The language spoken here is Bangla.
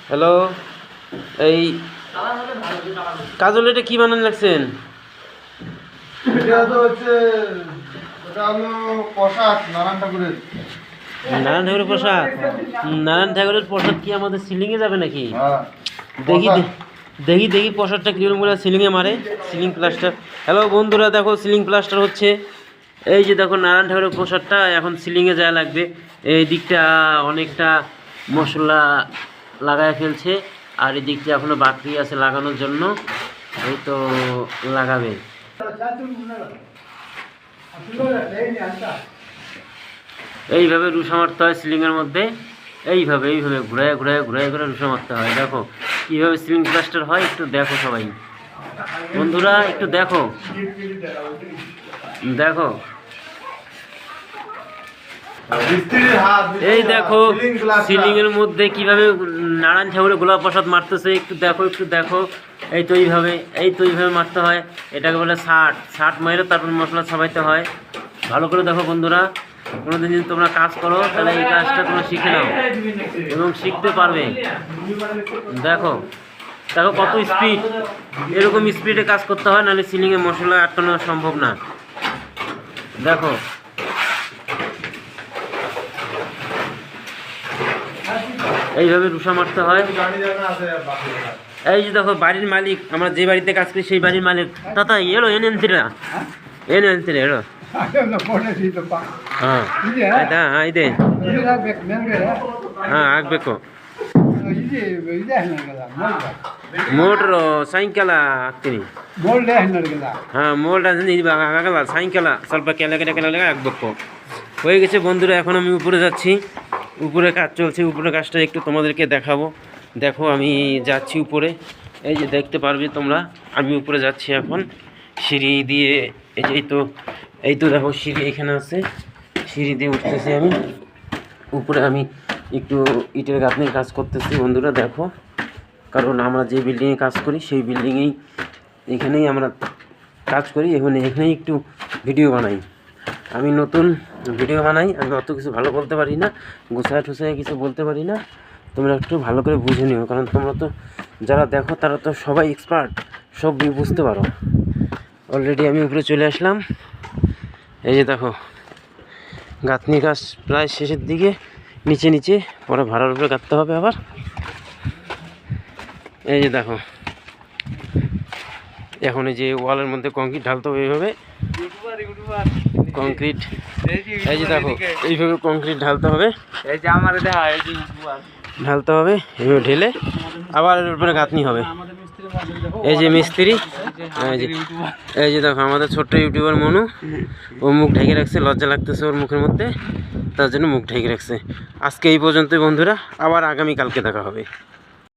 হ্যালো, এই কাজল এটা কি বানান লাগছেন? এটা তো হচ্ছে এটা হলো প্রসাদ নারায়ণ ঠাকুরের। নারায়ণ ঠাকুরের প্রসাদ? নারায়ণ ঠাকুরের প্রসাদ কি আমাদের সিলিংয়ে যাবে নাকি? হ্যাঁ, দেখি দেখি দেখি প্রসাদটা কীরকম করে সিলিংয়ে মারে, সিলিং প্লাস্টার। হ্যালো বন্ধুরা, দেখো সিলিং প্লাস্টার হচ্ছে। এই যে দেখো নারায়ণ ঠাকুরের প্রসাদটা এখন সিলিংয়ে যাওয়া লাগবে। এই দিকটা অনেকটা মশলা লাগায় ফেলছে, আর এই দিকটা এখনও বাকি আছে লাগানোর জন্য। এই তো লাগাবে। এইভাবে রুষা মারতে হয় সিলিংয়ের মধ্যে, এইভাবে এইভাবে ঘুরায় ঘুরায় ঘুরায় ঘুরে রুষা মারতে হয়। দেখো কীভাবে সিলিং প্লাস্টার হয়, একটু দেখো সবাই বন্ধুরা, একটু দেখো দেখো। এই দেখো সিলিংয়ের মধ্যে কিভাবে নারায়ণ ঠাকুরের গোলাপ প্রসাদ মারতেছে, একটু দেখো একটু দেখো। এই তো এইভাবে মারতে হয়। এটাকে বলে ষাট মেরে তারপর মশলা ছাপাইতে হয়। ভালো করে দেখো বন্ধুরা, কোনোদিন যদি তোমরা কাজ করো তাহলে এই কাজটা তোমরা শিখে নাও এবং শিখতে পারবে। দেখো দেখো কত স্পিড, এরকম স্পিডে কাজ করতে হয়, নাহলে সিলিংয়ে মশলা আটকানো সম্ভব না। দেখো এইভাবে রুষা মারতে হয়। এই যে দেখো বাড়ির মালিক, আমরা যে বাড়িতে কাজ করি সেই বাড়ির মালিক তাতা এলো এনে এলো। ಹಾಂ ಆಯ್ತಾ? ಇದೆ ಹಾಂ ಆಗಬೇಕು. ಮೋಟ್ರು ಸಾಯಂಕಾಲ ಹಾಕ್ತೀನಿ. ಹಾಂ ಮೋಲ್ಡ್ ಅಂದ್ರೆ ಇವಾಗ ಆಗಲ್ಲ, ಸಾಯಂಕಾಲ ಸ್ವಲ್ಪ ಕೆಳಗಡೆ ಆಗಬೇಕು। হয়ে গেছে বন্ধুরা, এখন আমি উপরে যাচ্ছি। উপরে কাজ চলছে, উপরে কাজটা একটু তোমাদেরকে দেখাবো। দেখো আমি যাচ্ছি উপরে, এই যে দেখতে পারবে তোমরা, আমি উপরে যাচ্ছি এখন সিঁড়ি দিয়ে। এই তো দেখো সিঁড়ি এখানে আছে, সিঁড়ি দিয়ে উঠতেছি আমি উপরে। আমি একটু ইটের গাঁথনির কাজ করতেছি বন্ধুরা, দেখো। কারণ আমরা যে বিল্ডিংয়ে কাজ করি সেই বিল্ডিংয়েই এখানেই আমরা কাজ করি, এখানেই একটু ভিডিও বানাই। আমি নতুন ভিডিও বানাই, আমি অত কিছু ভালো বলতে পারি না, গুছায় ঠুসায় কিছু বলতে পারি না। তোমরা একটু ভালো করে বুঝে নিও, কারণ তোমরা তো যারা দেখো তারা তো সবাই এক্সপার্ট, সব বুঝতে পারো। অলরেডি আমি উপরে চলে আসলাম। এই যে দেখো গাঁথনি কাজ প্রায় শেষের দিকে, নিচে পরে ভাড়ার উপরে গাঁথতে হবে আবার। এই যে দেখো এখন এই যে ওয়ালের মধ্যে কংক্রিট ঢালতে হবে, এইভাবে কংক্রিট। এই যে দেখো এইভাবে কংক্রিট ঢালতে হবে, এইভাবে ঢেলে আবার এর উপরে গাঁথনি হবে। এই যে মিস্ত্রি, এই যে দেখো আমাদের ছোট্ট ইউটিউবার মনু, ও মুখ ঢেকে রাখছে, লজ্জা লাগতেছে ওর মুখের মধ্যে, তার জন্য মুখ ঢেকে রাখছে। আজকে এই পর্যন্তই বন্ধুরা, আবার আগামীকালকে দেখা হবে।